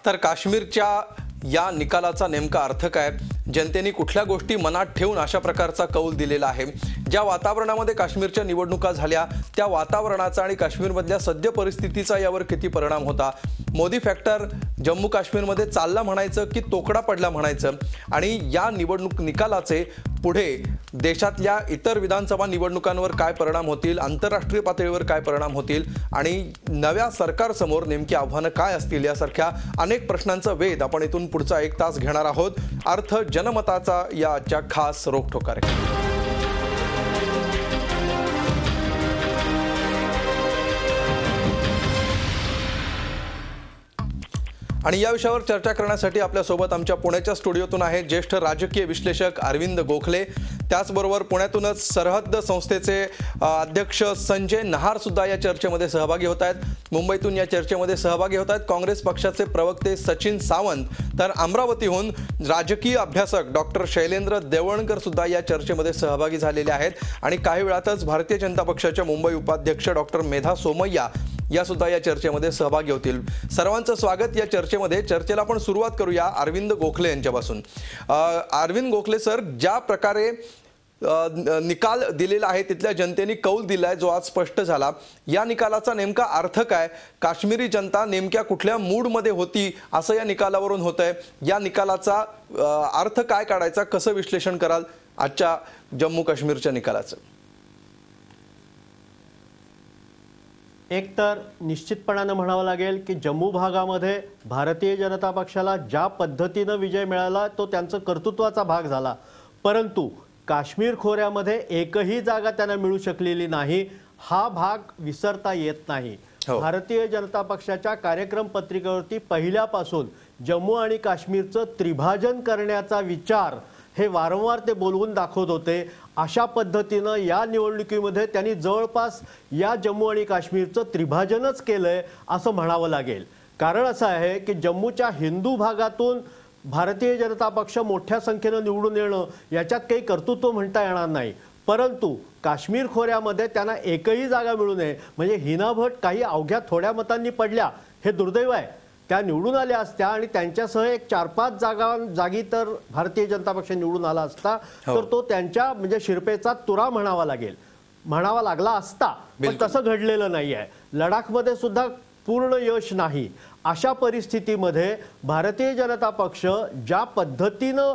तर काश्मीरच्या या निकालाचा नेमका अर्थ काय, जनतेने कुठल्या गोष्टी मनात ठेवून अशा प्रकारचा कौल दिलेला आहे, ज्या वातावरणामध्ये काश्मीरच्या निवडणुका झाल्या त्या वातावरणाचा आणि काश्मीरमधल्या सद्य परिस्थितीचा यावर किती परिणाम होता, मोदी फॅक्टर जम्मू काश्मीरमध्ये चालला म्हणायचं की तोकडा पडला म्हणायचं, आणि या निवडणूक निकालाचे पुढे देशातल्या इतर विधानसभा निवडणुकांवर काय परिणाम होतील, आंतरराष्ट्रीय पातळीवर काय परिणाम होतील आणि नव्या सरकारसमोर नेमकी आव्हानं काय असतील यासारख्या अनेक प्रश्नांचा वेध आपण इथून पुढचा 1 तास घेणार आहोत. अर्थ जनमताचा या आजच्या खास रोखठोक कार्यक्रम. आणि या विषयावर चर्चा करण्यासाठी आपल्यासोबत आमच्या पुण्याच्या स्टुडिओतून आहे ज्येष्ठ राजकीय विश्लेषक अरविंद गोखले, त्याचबरोबर पुण्यातूनच सरहद्द संस्थेचे अध्यक्ष संजय नहार सुद्धा या चर्चेमध्ये सहभागी होत आहेत. मुंबईतून या चर्चेमध्ये सहभागी होत आहेत काँग्रेस पक्षाचे प्रवक्ते सचिन सावंत, तर अमरावतीहून राजकीय अभ्यासक डॉक्टर शैलेंद्र देवळणकर सुद्धा या चर्चेमध्ये सहभागी झालेले आहेत. आणि काही वेळातच भारतीय जनता पक्षाच्या मुंबई उपाध्यक्ष डॉक्टर मेधा सोमय्या या सुद्धा या चर्चेमध्ये सहभागी होतील. सर्वांचं स्वागत या चर्चेमध्ये. चर्चेला आपण सुरुवात करूया अरविंद गोखले यांच्यापासून. अरविंद गोखले सर, ज्या प्रकारे निकाल दिलेला आहे तिथल्या जनतेने कौल दिलाय जो आज स्पष्ट झाला, या निकालाचा नेमका अर्थ काय, काश्मीरी जनता नेमक्या कुठल्या मूडमध्ये होती असं या निकालावरून होतंय, या निकालाचा अर्थ काय काढायचा, कसं विश्लेषण कराल आजच्या जम्मू काश्मीरच्या निकालाचं? एक तर निश्चितपणाने म्हणावं लागेल की जम्मू भागामध्ये भारतीय जनता पक्षाला ज्या पद्धतीने विजय मिळाला तो त्यांचा कर्तृत्वाचा भाग झाला, परंतु काश्मीर खोऱ्यामध्ये एकही जागा त्यांना मिळू शकलेली नाही. हा भाग विसरता येत नाही. भारतीय जनता पक्षाच्या कार्यक्रम पत्रिकेवरती पहिल्यापासून जम्मू आणि काश्मीरचं त्रिभाजन करण्याचा विचार हे वारंवार ते बोलवून दाखवत होते. अशा पद्धतीनं या निवडणुकीमध्ये त्यांनी जवळपास या जम्मू आणि काश्मीरचं त्रिभाजनच केलंय असं म्हणावं लागेल. कारण असं आहे की जम्मूच्या हिंदू भागातून भारतीय जनता पक्ष मोठ्या संख्येनं निवडून येणं याच्यात काही कर्तृत्व म्हणता येणार नाही, परंतु काश्मीर खोऱ्यामध्ये त्यांना एकही जागा मिळू नये म्हणजे हिना भट काही अवघ्या थोड्या मतांनी पडल्या हे दुर्दैव आहे. त्या निवडून आल्या असत्या आणि त्यांच्यासह एक 4-5 जागी तर भारतीय जनता पक्ष निवडून आला असता तर तो त्यांच्या म्हणजे शिरपेचा तुरा म्हणावा लागला असता, पण तसं घडलेलं नाही आहे. लडाखमध्ये सुद्धा पूर्ण यश नाही. अशा परिस्थितीमध्ये भारतीय जनता पक्ष ज्या पद्धतीनं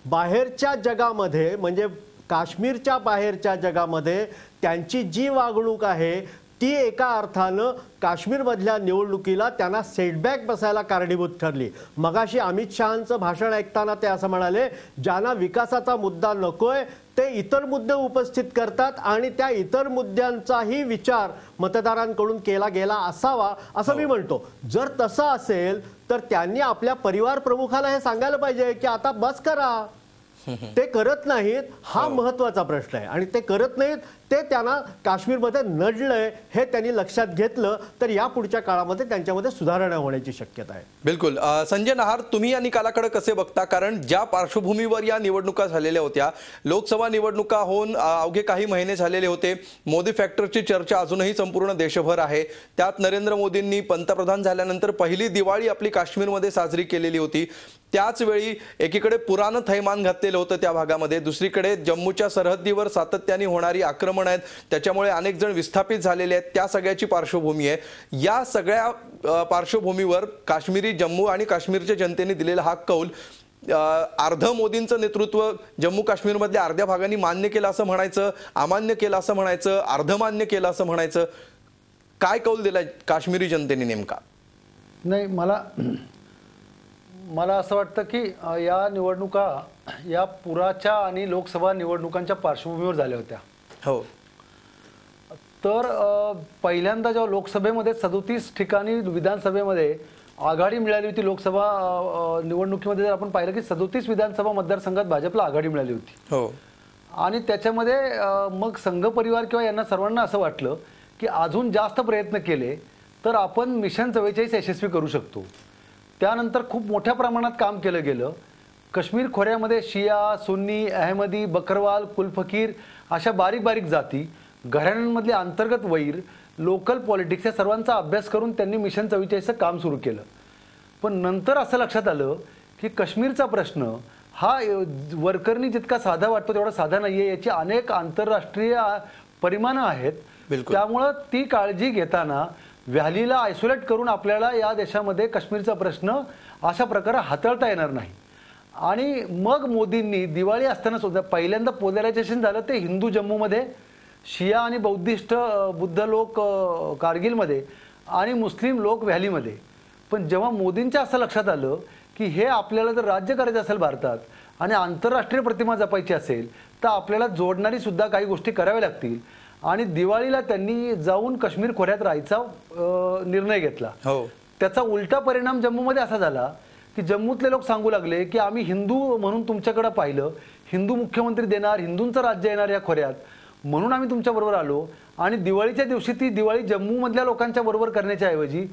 बाहेरच्या जगामध्ये म्हणजे काश्मीरच्या बाहेरच्या जगामध्ये त्यांची जी वागणूक आहे ती एका अर्थानं काश्मीरमधल्या निवडणुकीला त्यांना सेटबॅक बसायला कारणीभूत ठरली. मगाशी अमित शहांचं भाषण ऐकताना ते असं म्हणाले, ज्यांना विकासाचा मुद्दा नकोय ते इतर मुद्दे उपस्थित करतात आणि त्या इतर मुद्द्यांचाही विचार मतदारांकडून केला गेला असावा असं मी म्हणतो. जर तसं असेल तर त्यांनी आपल्या परिवार प्रमुखाला हे सांगायला पाहिजे की आता बस करा. ते करत नाहीत, हा महत्वाचा प्रश्न आहे. आणि ते करत नाहीत, ते त्यांना काश्मीरमध्ये नडलंय हे त्यांनी लक्षात घेतलं तर या पुढच्या काळामध्ये त्यांच्यामध्ये सुधारणा होण्याची शक्यता आहे. बिलकुल. संजय नहार, तुम्ही या निकालाकडे कसे बघता? कारण ज्या पार्श्वभूमीवर या निवडणुका झालेल्या होत्या, लोकसभा निवडणुका होऊन अवघे काही महिने झालेले होते, मोदी फॅक्टरची चर्चा अजूनही संपूर्ण देशभर आहे. त्यात नरेंद्र मोदींनी पंतप्रधान झाल्यानंतर पहिली दिवाळी आपली काश्मीरमध्ये साजरी केलेली होती. त्याच वेळी एकीकडे पुरानं थैमान घातलेलं होतं त्या भागामध्ये, दुसरीकडे जम्मूच्या सरहद्दीवर सातत्याने होणारी आक्रमण आहेत त्याच्यामुळे अनेक जण विस्थापित झालेले आहेत, त्या सगळ्याची पार्श्वभूमी आहे. या सगळ्या पार्श्वभूमीवर काश्मीरी जम्मू आणि काश्मीरच्या जनतेने दिलेला हा कौल अर्ध मोदींचं नेतृत्व जम्मू काश्मीरमधल्या अर्ध्या भागांनी मान्य केलं असं म्हणायचं, अमान्य केलं असं म्हणायचं, अर्धमान्य केलं असं म्हणायचं, काय कौल दिलाय काश्मीरी जनतेने नेमका? नाही, मला असं वाटतं की या निवडणुका या पुराच्या आणि लोकसभा निवडणुकांच्या पार्श्वभूमीवर झाल्या होत्या. हो. तर पहिल्यांदा जेव्हा लोकसभेमध्ये 37 ठिकाणी विधानसभेमध्ये आघाडी मिळाली होती, लोकसभा निवडणुकीमध्ये जर आपण पाहिलं की 37 विधानसभा मतदारसंघात भाजपला आघाडी मिळाली होती. हो. आणि त्याच्यामध्ये मग संघ परिवार किंवा यांना सर्वांना असं वाटलं की अजून जास्त प्रयत्न केले तर आपण मिशन 44 यशस्वी करू शकतो. त्यानंतर खूप मोठ्या प्रमाणात काम केलं गेलं. काश्मीर खोऱ्यामध्ये शिया, सुन्नी, अहमदी, बकरवाल, कुलफकीर अशा बारीक बारीक जाती, घराण्यांमधले अंतर्गत वैर, लोकल पॉलिटिक्स या सर्वांचा अभ्यास करून त्यांनी मिशन 44चं काम सुरू केलं. पण नंतर असं लक्षात आलं की काश्मीरचा प्रश्न हा वरकरणी जितका साधा वाटतो तेवढा साधा नाहीये, याची अनेक आंतरराष्ट्रीय परिमाणं आहेत. बिलकुल. त्यामुळं ती काळजी घेताना व्हॅलीला आयसोलेट करून आपल्याला या देशामध्ये काश्मीरचा प्रश्न अशा प्रकारे हाताळता येणार नाही. आणि मग मोदींनी दिवाळी असताना सुद्धा पहिल्यांदा पोलरायझेशन झालं ते हिंदू जम्मूमध्ये, शिया आणि बौद्धिस्ट बुद्ध लोक कारगिलमध्ये आणि मुस्लिम लोक व्हॅलीमध्ये. पण जेव्हा मोदींच्या असं लक्षात आलं की हे आपल्याला जर राज्य करायचं असेल भारतात आणि आंतरराष्ट्रीय प्रतिमा जपायची असेल तर आपल्याला जोडणारी सुद्धा काही गोष्टी कराव्या लागतील. आणि दिवाळीला त्यांनी जाऊन काश्मीर खोऱ्यात राहायचा निर्णय घेतला. हो. त्याचा उलटा परिणाम जम्मूमध्ये असा झाला की जम्मूतले लोक सांगू लागले की आम्ही हिंदू म्हणून तुमच्याकडे पाहिलं, हिंदू मुख्यमंत्री देणार, हिंदूंचं राज्य येणार या खोऱ्यात, म्हणून आम्ही तुमच्याबरोबर आलो. आणि दिवाळीच्या दिवशी ती दिवाळी जम्मूमधल्या लोकांच्या बरोबर करण्याच्या ऐवजी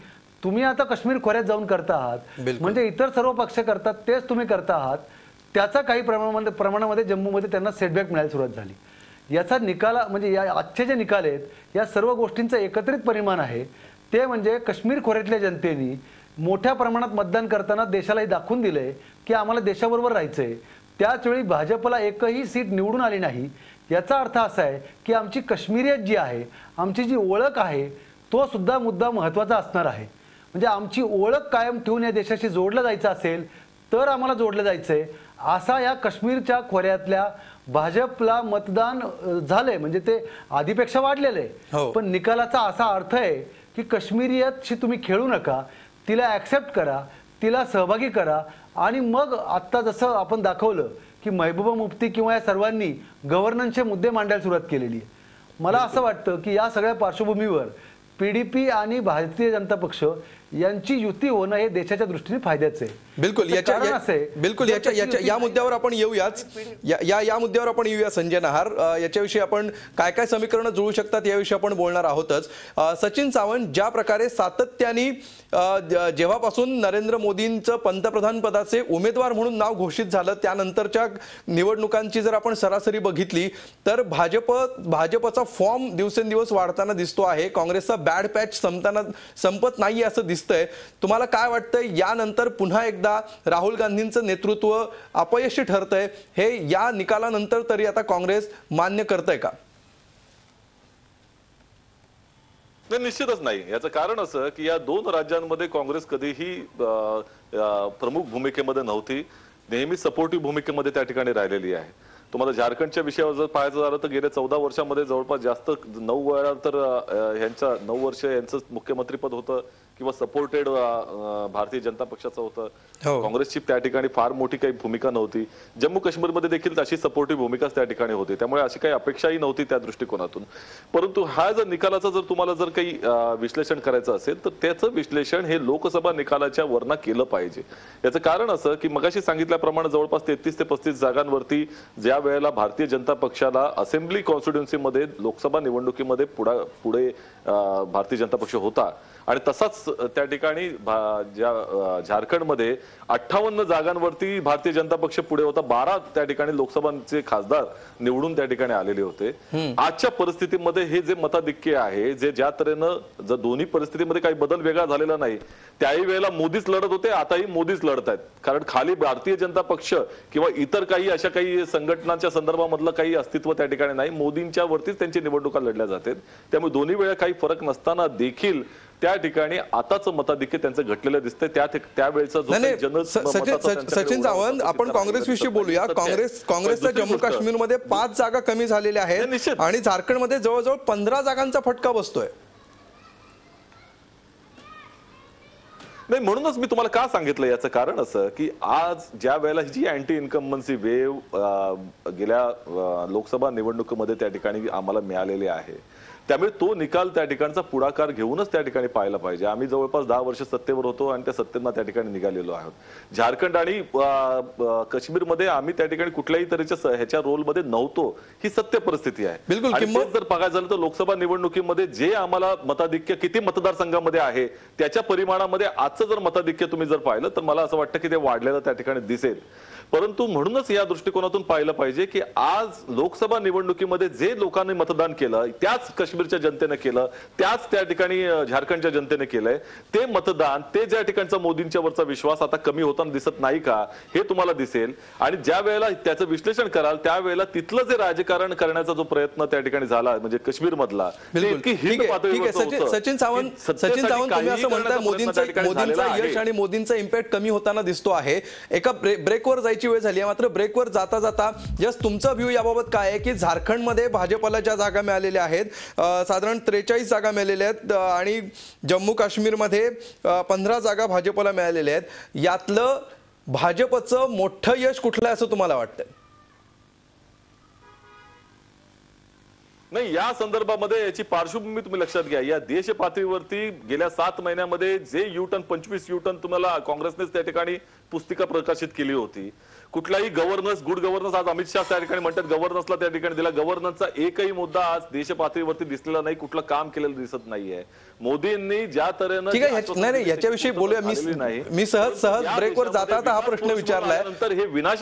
तुम्ही आता काश्मीर खोऱ्यात जाऊन करता आहात. म्हणजे इतर सर्व पक्ष करतात तेच तुम्ही करता आहात. त्याचा काही प्रमाणामध्ये जम्मूमध्ये त्यांना सेटबॅक मिळायला सुरुवात झाली. याचा निकाल म्हणजे या आजचे जे निकाल आहेत या सर्व गोष्टींचा एकत्रित परिणाम आहे ते म्हणजे काश्मीर खोऱ्यातल्या जनतेने मोठ्या प्रमाणात मतदान करताना देशाला हे दाखवून दिलंय की आम्हाला देशाबरोबर राहायचंय. त्याच वेळी भाजपला एकही सीट निवडून आली नाही. याचा अर्थ असा आहे की आमची काश्मीरियत जी आहे, आमची जी ओळख आहे, तो सुद्धा मुद्दा महत्त्वाचा असणार आहे. म्हणजे आमची ओळख कायम ठेवून या देशाशी जोडलं जायचं असेल तर आम्हाला जोडलं जायचंय. असा या काश्मीरच्या खोऱ्यातल्या भाजपला मतदान झालंय, म्हणजे ते आधीपेक्षा वाढलेलं आहे. पण निकालाचा असा अर्थ आहे की काश्मीरियतशी तुम्ही खेळू नका, तिला ॲक्सेप्ट करा, तिला सहभागी करा. आणि मग आत्ता जसं आपण दाखवलं की महबूबा मुफ्ती किंवा या सर्वांनी गव्हर्नन्सचे मुद्दे मांडायला सुरुवात केलेली आहे. मला असं वाटतं की या सगळ्या पार्श्वभूमीवर PDP आणि भारतीय जनता पक्ष यांची युती होणं हे देशाच्या दृष्टीने फायद्याचं आहे. बिलकुल. या मुद्द्यावर आपण येऊयाच. या मुद्द्यावर आपण येऊया संजय नहार. याच्याविषयी आपण काय काय समीकरणं जुळू शकतात याविषयी आपण बोलणार आहोतच. सचिन सावंत, ज्या प्रकारे सातत्याने जेव्हापासून नरेंद्र मोदींचं पंतप्रधान पदाचे उमेदवार म्हणून नाव घोषित झालं त्यानंतरच्या निवडणुकांची जर आपण सरासरी बघितली तर भाजपचा फॉर्म दिवसेंदिवस वाढताना दिसतो आहे. काँग्रेसचा बॅड पॅच संपत नाही असं दिसतंय. तुम्हाला काय वाटतंय यानंतर पुन्हा एकदा राहुल गांधींचं नेतृत्व अपयशी ठरतंय हे या निकालानंतर तरी आता काँग्रेस मान्य करतंय का? निश्चितच नाही. याचं कारण असं की या दोन राज्यांमध्ये काँग्रेस कधीही प्रमुख भूमिकेमध्ये नव्हती, नेहमी सपोर्टिव्ह भूमिकेमध्ये त्या ठिकाणी राहिलेली आहे. तुम्हाला झारखंडच्या विषयावर जर पाहायचं झालं तर गेल्या 14 वर्षामध्ये जवळपास जास्त 9 वेळा तर ह्यांचा 9 वर्ष यांचं मुख्यमंत्रीपद होतं किंवा सपोर्टेड भारतीय जनता पक्षाचं होतं. काँग्रेसची त्या ठिकाणी फार मोठी काही भूमिका नव्हती. जम्मू काश्मीरमध्ये देखील तशी सपोर्टिव्ह भूमिकाच त्या ठिकाणी होती. त्यामुळे अशी काही अपेक्षाही नव्हती त्या दृष्टिकोनातून. परंतु हा जर निकालाचं जर तुम्हाला जर काही विश्लेषण करायचं असेल तर त्याचं विश्लेषण हे लोकसभा निकालाच्या वरनं केलं पाहिजे. याचं कारण असं की मगाशी सांगितल्याप्रमाणे जवळपास 33 ते 35 जागांवरती ज्या वेळेला भारतीय जनता पक्षाला असेंब्ली कॉन्स्टिट्युन्सीमध्ये लोकसभा निवडणुकीमध्ये पुढे भारतीय जनता पक्ष होता आणि तसाच त्या ठिकाणी झारखंडमध्ये 58 जागांवरती भारतीय जनता पक्ष पुढे होता. 12 त्या ठिकाणी लोकसभाचे खासदार निवडून त्या ठिकाणी आलेले होते. आजच्या परिस्थितीमध्ये हे जे मताधिक्य आहे, जे ज्या तऱ्हेनं जर दोन्ही परिस्थितीमध्ये काही बदल वेगळा झालेला नाही, त्याही वेळेला मोदीच लढत होते, आताही मोदीच लढत आहेत. कारण खाली भारतीय जनता पक्ष किंवा इतर काही अशा काही संघटनांच्या संदर्भामधलं काही अस्तित्व त्या ठिकाणी नाही. मोदींच्या वरतीच त्यांची निवडणुका लढल्या जातात. त्यामुळे दोन्ही वेळा काही फरक नसताना देखील त्या ठिकाणी आताच मताधिक्य त्यांचं घटलेलं दिसतंय. त्यावेळेचा सचिन सावंत, आपण काँग्रेसविषयी बोलूया. काँग्रेसच्या जम्मू काश्मीरमध्ये 5 जागा कमी झालेल्या आहेत आणि झारखंडमध्ये जवळजवळ 15 जागांचा फटका बसतोय. नाही, म्हणूनच मी तुम्हाला का सांगितलं याचं कारण असं की आज ज्या वेळेला जी अँटी इन्कम्बन्सी वेव्ह गेल्या लोकसभा निवडणुकीमध्ये त्या ठिकाणी आम्हाला मिळालेली आहे, त्यामुळे तो निकाल त्या ठिकाणचा पुढाकार घेऊनच त्या ठिकाणी पाहायला पाहिजे. आम्ही जवळपास 10 वर्ष सत्तेवर होतो आणि त्या सत्तेनं त्या ठिकाणी निघालेलो आहोत. झारखंड आणि काश्मीरमध्ये आम्ही त्या ठिकाणी कुठल्याही तऱ्हेच्या ह्याच्या रोलमध्ये नव्हतो, ही सत्य परिस्थिती आहे. बिलकुल. जर बघायचं झालं तर लोकसभा निवडणुकीमध्ये जे आम्हाला मताधिक्य किती मतदारसंघामध्ये आहे त्याच्या परिमाणामध्ये आजचं जर मताधिक्य तुम्ही जर पाहिलं तर मला असं वाटतं की ते वाढलेलं त्या ठिकाणी दिसेल. परंतु म्हणूनच या दृष्टिकोनातून पाहिलं पाहिजे की आज लोकसभा निवडणुकीमध्ये जे लोकांनी मतदान केलं त्याच काश्मीरच्या जनतेने केलं, त्याच त्या ठिकाणी झारखंडच्या जनतेने केलंय. ते मतदान, ते ज्या ठिकाणचा मोदींच्या वरचा विश्वास आता कमी होताना दिसत नाही का, हे तुम्हाला दिसेल. आणि ज्या वेळेला त्याचं विश्लेषण कराल त्यावेळेला तिथलं जे राजकारण करण्याचा जो प्रयत्न त्या ठिकाणी झाला म्हणजे काश्मीर मधला, बिलकुल ठीक आहे. सचिन सावंत तुम्ही असं म्हणताय मोदींचं यश आणि मोदींचा इम्पॅक्ट कमी होताना दिसतो आहे. एका ब्रेकवर जायची वेळ झाली आहे, मात्र ब्रेकवर जाता जाता जस्ट तुमचा व्ह्यू याबाबत काय आहे की झारखंडमध्ये भाजपला ज्या जागा मिळालेल्या आहेत, साधारण 43 जागा मिळालेल्या आहेत आणि जम्मू काश्मीरमध्ये 15 जागा भाजपला मिळालेल्या आहेत. यातलं भाजपचं मोठं यश कुठलं आहे असं तुम्हाला वाटतंय? नाही, या संदर्भामध्ये याची पार्श्वभूमी तुम्ही लक्षात घ्या. या देश पातळीवरती गेल्या 7 महिन्यामध्ये जे युटर्न 25 युटर्न तुम्हाला काँग्रेसनेच त्या ठिकाणी पुस्तिका प्रकाशित केली होती. कुठलाही गव्हर्नन्स, गुड गव्हर्नन्स, आज अमित शहा त्या ठिकाणी म्हणतात गव्हर्नन्सला त्या ठिकाणी दिला. गव्हर्नन्सचा एकही मुद्दा आज देश पातळीवरती दिसलेला नाही, कुठलं काम केलेलं दिसत नाहीये. मोदींनी ज्या तऱ्हेनं ठीक आहे, नाही याच्याविषयी बोलूया. मी सहज ब्रेकवर जाता हा प्रश्न विचारलाय.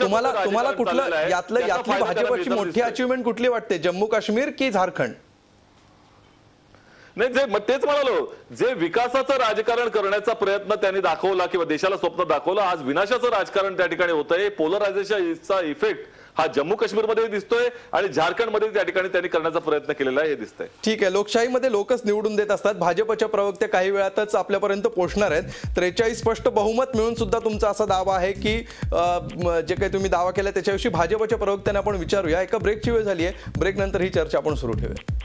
तुम्हाला कुठलं यातली भाजपची मोठी अचिव्हमेंट कुठली वाटते, जम्मू काश्मीर की झारखंड? नाही, जे तेच म्हणालो, जे विकासाचं राजकारण करण्याचा प्रयत्न त्यांनी दाखवला किंवा देशाला स्वप्न दाखवलं, आज विनाशाचं राजकारण त्या ठिकाणी होतंय. पोलरायझेशनचा इफेक्ट हा जम्मू काश्मीरमध्ये दिसतोय आणि झारखंडमध्ये त्या ठिकाणी त्यांनी करण्याचा प्रयत्न केलेला आहे हे दिसतंय. ठीक आहे, लोकशाहीमध्ये लोकच निवडून देत असतात. भाजपच्या प्रवक्ते काही वेळातच आपल्यापर्यंत पोहोचणार आहेत. 43 स्पष्ट बहुमत मिळून सुद्धा तुमचा असा दावा आहे की जे काही तुम्ही दावा केला त्याच्याविषयी भाजपच्या प्रवक्त्यांना आपण विचारूया. एका ब्रेकची वेळ झाली आहे, ब्रेक नंतर ही चर्चा आपण सुरू ठेवूया.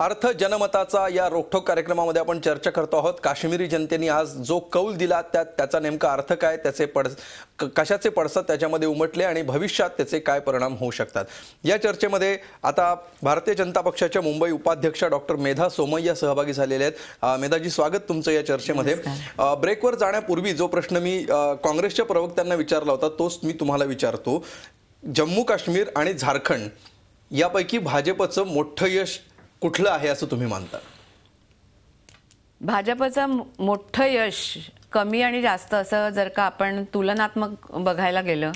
अर्थ जनमताचा या रोखठोक कार्यक्रमामध्ये आपण चर्चा करतो आहोत. काश्मीरी जनतेने आज जो कौल दिला त्याचा नेमका अर्थ काय, त्याचे कशाचे पडसाद त्याच्यामध्ये उमटले आणि भविष्यात त्याचे काय परिणाम होऊ शकतात, या चर्चेमध्ये आता भारतीय जनता पक्षाच्या मुंबई उपाध्यक्षा डॉक्टर मेधा सोमय्या सहभागी झालेले आहेत. मेधाजी, स्वागत तुमचं या चर्चेमध्ये. ब्रेकवर जाण्यापूर्वी जो प्रश्न मी काँग्रेसच्या प्रवक्त्यांना विचारला होता तोच मी तुम्हाला विचारतो. जम्मू काश्मीर आणि झारखंड यापैकी भाजपचं मोठं यश कुठलं आहे असं तुम्ही मानता? भाजपचं मोठं यश कमी आणि जास्त असं जर का आपण तुलनात्मक बघायला गेलं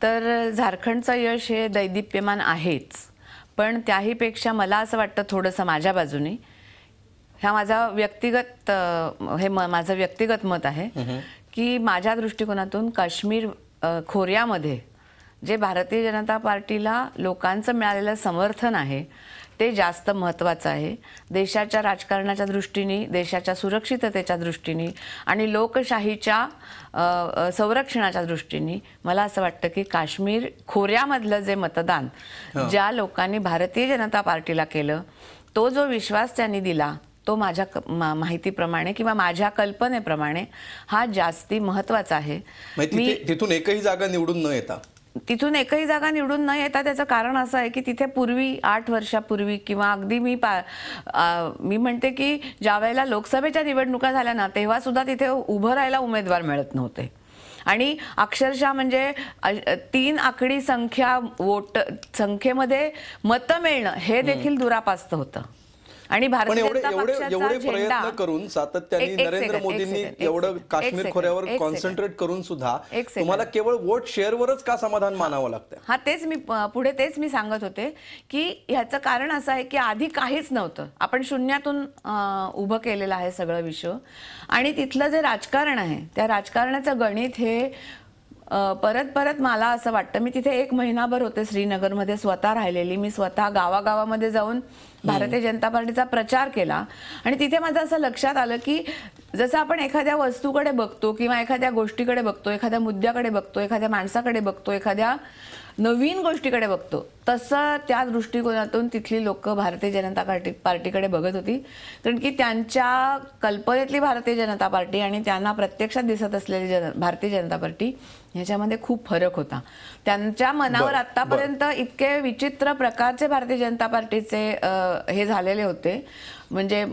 तर झारखंडचं यश हे दैदिप्यमान आहेच. पण त्याहीपेक्षा मला असं वाटतं थोडंसं माझ्या बाजूने, हा माझा माझं व्यक्तिगत मत आहे की माझ्या दृष्टिकोनातून काश्मीर खोऱ्यामध्ये जे भारतीय जनता पार्टीला लोकांचं मिळालेलं समर्थन आहे ते जास्त महत्त्वाचं आहे. देशाच्या राजकारणाच्या दृष्टीने, देशाच्या सुरक्षिततेच्या दृष्टीने आणि लोकशाहीच्या संरक्षणाच्या दृष्टीने मला असं वाटतं की काश्मीर खोऱ्यामधलं जे मतदान ज्या लोकांनी भारतीय जनता पार्टीला केलं, तो जो विश्वास त्यांनी दिला तो माझ्या माहितीप्रमाणे किंवा माझ्या कल्पनेप्रमाणे हा जास्ती महत्त्वाचा आहे. तिथून एकही जागा निवडून न येता त्याचं कारण असं आहे की तिथे पूर्वी 8 वर्षापूर्वी किंवा अगदी मी म्हणते की ज्या वेळेला लोकसभेच्या निवडणुका झाल्या ना तेव्हा सुद्धा तिथे उभं राहायला उमेदवार मिळत नव्हते आणि अक्षरशः म्हणजे 3 आकडी संख्येमध्ये मतं मिळणं हे देखील दुरापास्त होतं. आणि भारतीय जनता एवढे पक्षाचा प्रयत्न करून सातत्याने नरेंद्र मोदींनी एवढं काश्मीर खोऱ्यावर कॉन्सन्ट्रेट करून सुद्धा तुम्हाला केवळ वोट शेअरवरच का समाधान मानावं लागतं? हा तेच मी सांगत होते की ह्याचं कारण असं आहे की आधी काहीच नव्हतं, आपण शून्यातून उभं केलेलं आहे सगळं विश्व आणि तिथलं जे राजकारण आहे त्या राजकारणाचं गणित हे परत मला असं वाटतं. मी तिथे 1 महिनाभर होते श्रीनगरमध्ये, स्वतः राहिलेली. मी स्वतः गावागावामध्ये जाऊन भारतीय जनता पार्टीचा प्रचार केला आणि तिथे माझं असं लक्षात आलं की जसं आपण एखाद्या वस्तूकडे बघतो किंवा एखाद्या गोष्टीकडे बघतो, एखाद्या मुद्द्याकडे बघतो, एखाद्या माणसाकडे बघतो, एखाद्या नवीन गोष्टीकडे बघतो, तसं त्या दृष्टिकोनातून तिथली लोक भारतीय जनता पार्टीकडे बघत होती. कारण की त्यांच्या कल्पनेतली भारतीय जनता पार्टी आणि त्यांना प्रत्यक्षात दिसत असलेली भारतीय जनता पार्टी ह्याच्यामध्ये खूप फरक होता. त्यांच्या मनावर आतापर्यंत इतके विचित्र प्रकारचे भारतीय जनता पार्टीचे हे झालेले होते, म्हणजे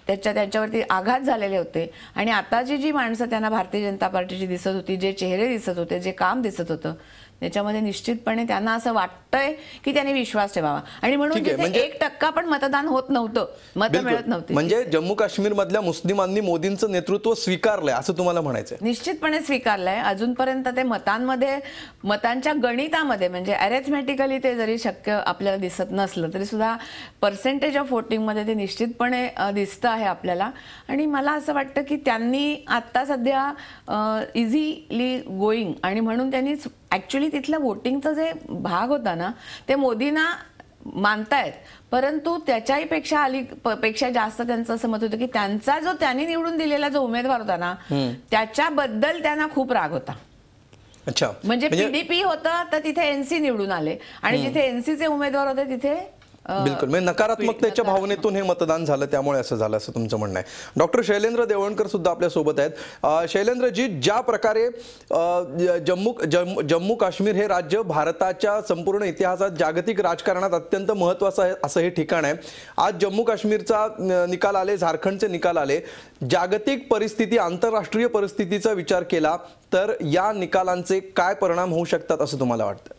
त्यांच्यावरती आघात झालेले होते आणि आताची जी माणसं त्यांना भारतीय जनता पार्टीची दिसत होती, जे चेहरे दिसत होते, जे काम दिसत होतं त्याच्यामध्ये निश्चितपणे त्यांना असं वाटतंय की त्यांनी विश्वास ठेवावा आणि म्हणून ठीक आहे, तिथे म्हणजे- 1% पण मतदान होत नव्हतं, मतं मिळत नव्हती. म्हणजे जम्मू काश्मीर मधल्या मुस्लिमांनी मोदींचं नेतृत्व स्वीकारलंय असं तुम्हाला म्हणायचंय? निश्चितपणे स्वीकारलंय. अजूनपर्यंत ते मतांच्या गणितामध्ये म्हणजे अरेथमॅटिकली ते जरी शक्य आपल्याला दिसत नसलं तरी सुद्धा पर्सेंटेज ऑफ वोटिंगमध्ये ते निश्चितपणे दिसतं आहे आपल्याला. आणि मला असं वाटतं की त्यांनी आत्ता सध्या इझिली गोईंग आणि म्हणून त्यांनी ॲक्च्युली तिथलं वोटिंगचं जे भाग होता ना ते मोदींना मानतायत, परंतु त्याच्याही पेक्षा जास्त त्यांचं असं मत होतं की त्यांचा जो त्यांनी निवडून दिलेला जो उमेदवार होता ना त्याच्याबद्दल त्यांना खूप राग होता. अच्छा, म्हणजे पीडीपी होतं तर तिथे एनसी निवडून आले आणि जिथे एनसीचे उमेदवार होते तिथे बिलकुल, म्हणजे नकारात्मकतेच्या भावनेतून हे मतदान झालं, त्यामुळे असं झालं असं तुमचं म्हणणं आहे. डॉक्टर शैलेंद्र देवळणकर सुद्धा आपल्या सोबत आहेत. शैलेंद्रजी, ज्या प्रकारे जम्मू काश्मीर हे राज्य भारताच्या संपूर्ण इतिहासात जागतिक राजकारणात अत्यंत महत्त्वाचं आहे असं हे ठिकाण आहे. आज जम्मू काश्मीरचा निकाल आले, झारखंडचे निकाल आले. जागतिक परिस्थिती, आंतरराष्ट्रीय परिस्थितीचा विचार केला तर या निकालांचे काय परिणाम होऊ शकतात असं तुम्हाला वाटतं?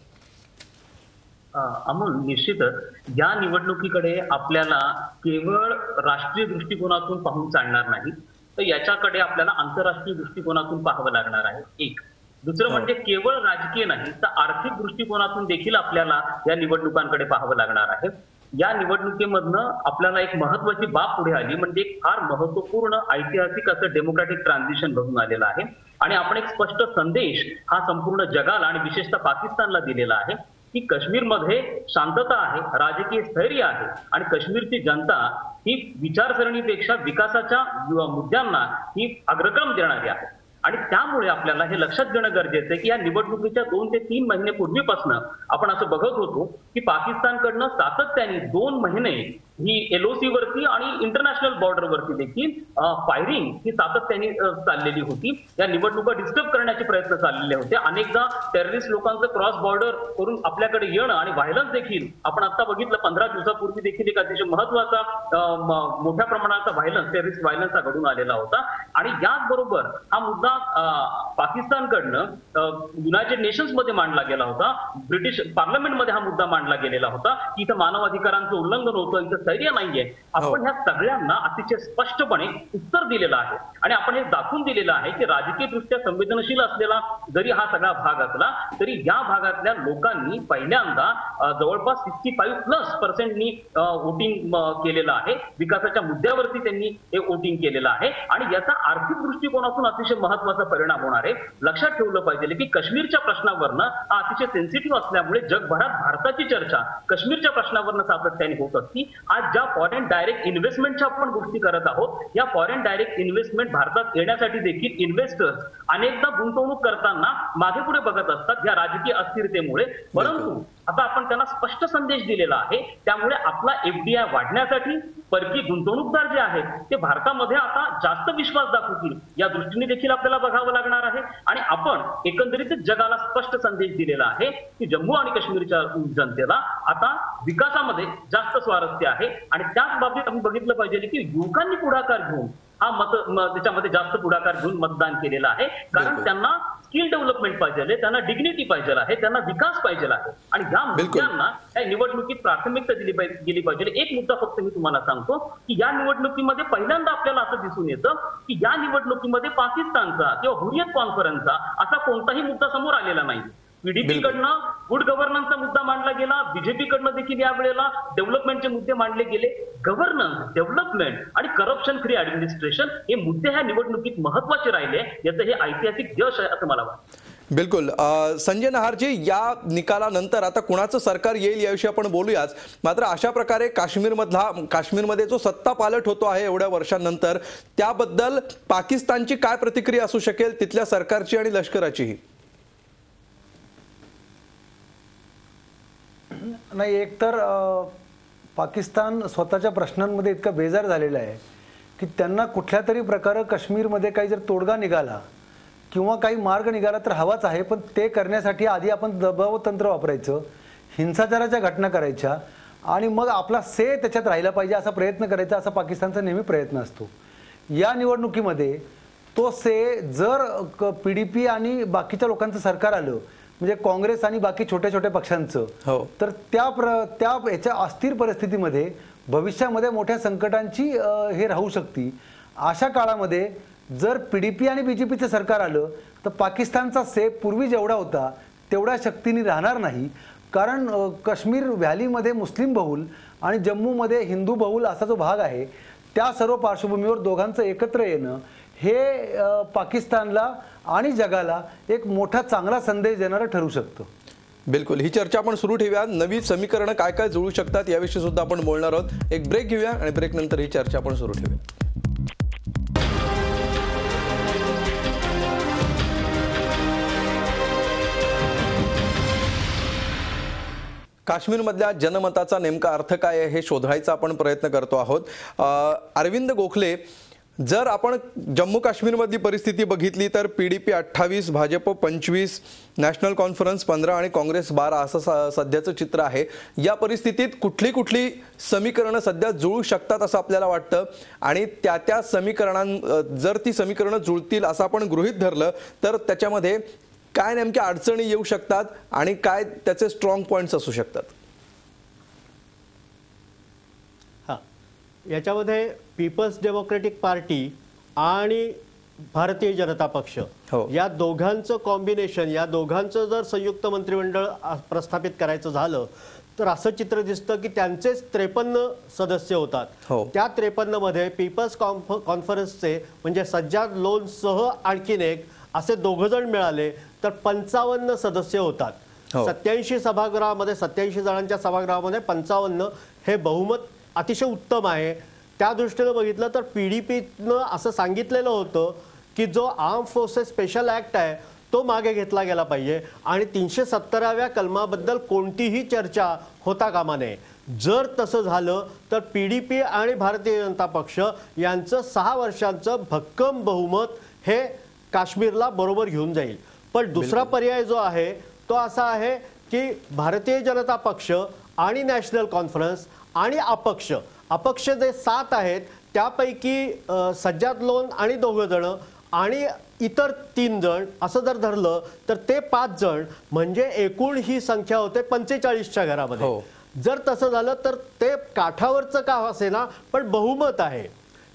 अमोल, निश्चितच या निवडणुकीकडे आपल्याला केवळ राष्ट्रीय दृष्टिकोनातून पाहून चालणार नाही, तर याच्याकडे आपल्याला आंतरराष्ट्रीय दृष्टिकोनातून पाहावं लागणार आहे. एक दुसरं म्हणजे केवळ राजकीय नाही तर आर्थिक दृष्टिकोनातून देखील आपल्याला या निवडणुकांकडे पाहावं लागणार आहे. या निवडणुकीमधनं आपल्याला एक महत्वाची बाब पुढे आली, म्हणजे एक फार महत्वपूर्ण ऐतिहासिक असं डेमोक्रॅटिक ट्रान्झिशन घडून आलेलं आहे आणि आपण एक स्पष्ट संदेश हा संपूर्ण जगाला आणि विशेषतः पाकिस्तानला दिलेला आहे की काश्मीरमध्ये शांतता आहे, राजकीय स्थैर्य आहे आणि काश्मीरची जनता ही विचारसरणीपेक्षा विकासाच्या मुद्द्यांना ही अग्रक्रम देणारी आहे. आणि त्यामुळे आपल्याला हे लक्षात घेणं गरजेचं आहे की या निवडणुकीच्या 2 ते 3 महिने पूर्वीपासून आपण असं बघत होतो की पाकिस्तानकडनं सातत्याने 2 महिने ही एलओसी वरती आणि इंटरनॅशनल बॉर्डरवरती देखील फायरिंग ही सातत्याने चाललेली होती. या निवडणुका डिस्टर्ब करण्याचे प्रयत्न चाललेले होते. अनेकदा टेररिस्ट लोकांचं क्रॉस बॉर्डर करून आपल्याकडे येणं आणि व्हायलन्स देखील आपण आता बघितलं. 15 दिवसापूर्वी देखील एक अतिशय महत्वाचा मोठ्या प्रमाणाचा व्हायलन्स, टेररिस्ट व्हायलन्स हा घडून आलेला होता. आणि याचबरोबर हा मुद्दा पाकिस्तानकडनं युनायटेड नेशन्स मध्ये मांडला गेला होता, ब्रिटिश पार्लमेंटमध्ये हा मुद्दा मांडला गेलेला होता की इथं मानवाधिकारांचं उल्लंघन होतं, इथं स्थैर्य नाहीये. आपण ह्या सगळ्यांना अतिशय स्पष्टपणे उत्तर दिलेलं आहे आणि आपण हे दाखवून दिलेलं आहे की राजकीय दृष्ट्या संवेदनशील असलेला जरी हा सगळा भाग असला तरी या भागातल्या लोकांनी पहिल्यांदा जवळपास 65+% वोटिंग केलेलं आहे. विकासाच्या मुद्द्यावरती त्यांनी हे वोटिंग केलेलं आहे आणि याचा आर्थिक दृष्टिकोनातून अतिशय महत्वाचा परिणाम होणार आहे. लक्षात ठेवलं पाहिजे की काश्मीरच्या प्रश्नावरनं हा अतिशय सेन्सिटिव्ह असल्यामुळे जगभरात भारताची चर्चा काश्मीरच्या प्रश्नावरनं सातत्याने होत असती. आज ज्या फॉरेन डायरेक्ट इन्व्हेस्टमेंटच्या आपण गोष्टी करत आहोत, या फॉरेन डायरेक्ट इन्व्हेस्टमेंट भारतात येण्यासाठी देखील इन्व्हेस्टर्स अनेकदा गुंतवणूक करताना मागे पुढे बघत असतात या राजकीय अस्थिरतेमुळे. परंतु आता आपण त्यांना स्पष्ट संदेश दिलेला आहे, त्यामुळे आपला एफडीआय वाढण्यासाठी परकीय गुंतवणूकदार जे आहेत ते भारतामध्ये आता जास्त विश्वास दाखवतील या दृष्टीने देखील आपल्याला बघावं लागणार आहे. आणि आपण एकंदरीतच जगाला स्पष्ट संदेश दिलेला आहे की जम्मू आणि काश्मीरच्या जनतेला आता विकासामध्ये जास्त स्वारस्य आहे. आणि त्याच बाबतीत आपण बघितलं पाहिजे की युवकांनी पुढाकार घेऊन हा त्याच्यामध्ये जास्त पुढाकार घेऊन मतदान केलेलं आहे. कारण त्यांना स्किल डेव्हलपमेंट पाहिजे, त्यांना डिग्निटी पाहिजे आहे, त्यांना विकास पाहिजे आहे आणि या मुद्द्यांना या निवडणुकीत प्राथमिकता दिली पाहिजे. एक मुद्दा फक्त मी तुम्हाला सांगतो की या निवडणुकीमध्ये पहिल्यांदा आपल्याला असं दिसून येतं की या निवडणुकीमध्ये पाकिस्तानचा किंवा हुरियत कॉन्फरन्सचा असा कोणताही मुद्दा समोर आलेला नाही. पीडीपी कडनं गुड गव्हर्नन्सचा मुद्दा मांडला गेला, बीजेपी कडनं देखील या वेळेला डेव्हलपमेंटचे मुद्दे मांडले गेले. गव्हर्नन्स, डेव्हलपमेंट आणि करप्शन फ्री ऍडमिनिस्ट्रेशन हे मुद्दे ह्या निवडणुकीत महत्वाचे राहिले. याचं हे ऐतिहासिक यश आहे असं मला वाटतं. बिलकुल. संजय नहारजी, या निकालानंतर आता कुणाचं सरकार येईल याविषयी आपण बोलूयाच, मात्र अशा प्रकारे काश्मीरमध्ये जो सत्ता पालट होतो आहे एवढ्या वर्षांनंतर, त्याबद्दल पाकिस्तानची काय प्रतिक्रिया असू शकेल, तिथल्या सरकारची आणि लष्कराचीही? नाही, एकतर पाकिस्तान स्वतःच्या प्रश्नांमध्ये इतका बेजार झालेला आहे की त्यांना कुठल्या तरी प्रकारे काश्मीरमध्ये काही जर तोडगा निघाला किंवा काही मार्ग निघाला तर हवाच आहे, पण ते करण्यासाठी आधी आपण दबाव तंत्र वापरायचं, हिंसाचाराच्या घटना करायच्या आणि मग आपला से त्याच्यात राहिला पाहिजे असा प्रयत्न करायचा, असा पाकिस्तानचा नेहमी प्रयत्न असतो. या निवडणुकीमध्ये तो से जर पीडीपी आणि बाकीच्या लोकांचं सरकार आलं म्हणजे काँग्रेस आणि बाकी छोट्या छोट्या पक्षांचं, हो. तर त्या याच्या अस्थिर परिस्थितीमध्ये भविष्यामध्ये मोठ्या संकटांची हे राहू शकते. अशा काळामध्ये जर PDP आणि BJPचं सरकार आलं तर पाकिस्तानचा सेफ पूर्वी जेवढा होता तेवढ्या शक्तीने राहणार नाही. कारण काश्मीर व्हॅलीमध्ये मुस्लिम बहुल आणि जम्मूमध्ये हिंदू बहुल असा जो भाग आहे, त्या सर्व पार्श्वभूमीवर दोघांचं एकत्र येणं हे पाकिस्तानला आणि जगाला एक मोठा चांगला संदेश देणारं ठरू शकतं. बिलकुल, ही चर्चा आपण सुरू ठेवूया. नवी समीकरणं काय काय जुळू शकतात याविषयी सुद्धा आपण बोलणार आहोत. एक ब्रेक घेऊया आणि ब्रेक नंतर ही चर्चा आपण सुरू ठेवूया. काश्मीरमधल्या जनमताचा नेमका अर्थ काय आहे हे शोधायचा आपण प्रयत्न करतो आहोत. अरविंद गोखले, जर आपण जम्मू काश्मीरमधली परिस्थिती बघितली तर PDP 28, भाजप 25, नॅशनल कॉन्फरन्स 15 आणि काँग्रेस 12 असं सध्याचं चित्र आहे. या परिस्थितीत कुठली समीकरणं सध्या जुळू शकतात असं आपल्याला वाटतं, आणि त्या जर ती समीकरणं जुळतील असं आपण गृहीत धरलं तर त्याच्यामध्ये काय नेमक्या अडचणी येऊ शकतात आणि काय त्याचे स्ट्रॉंग पॉइंट्स असू शकतात? याच्यामध्ये पीपल्स डेमोक्रेटिक पार्टी आणि भारतीय जनता पक्ष हो. या दोघांचं कॉम्बिनेशन, या दोघांचं जर संयुक्त मंत्रिमंडळ प्रस्थापित करायचं झालं तर असं चित्र दिसतं की त्यांचेच 53 सदस्य होतात. हो. त्या 53 मध्ये पीपल्स कॉन्फरन्सचे म्हणजे सज्जाद लोनसह आणखीन एक असे 2 जण मिळाले तर 55 सदस्य होतात. हो. 87 सभागृहामध्ये, 87 जणांच्या सभागृहामध्ये 55 हे बहुमत अतिशय उत्तम आहे. त्या दृष्टीनं बघितलं तर PDPनं असं सांगितलेलं होतं की जो आर्म फोर्सेस स्पेशल ॲक्ट आहे तो मागे घेतला गेला पाहिजे आणि 370व्या कलमाबद्दल कोणतीही चर्चा होता कामा नये. जर तसं झालं तर PDP आणि भारतीय जनता पक्ष यांचं 6 वर्षांचं भक्कम बहुमत हे काश्मीरला बरोबर घेऊन जाईल. पण दुसरा पर्याय जो आहे तो असा आहे की भारतीय जनता पक्ष आणि नॅशनल कॉन्फरन्स आणि अपक्ष जे 7 आहेत त्यापैकी सज्जाद लोन आणि 2 जण आणि इतर 3 जण असं जर धरलं तर ते 5 जण म्हणजे एकूण ही संख्या होते 45च्या घरामध्ये. हो. जर तसं झालं तर ते काठावरचं का असेना पण बहुमत आहे.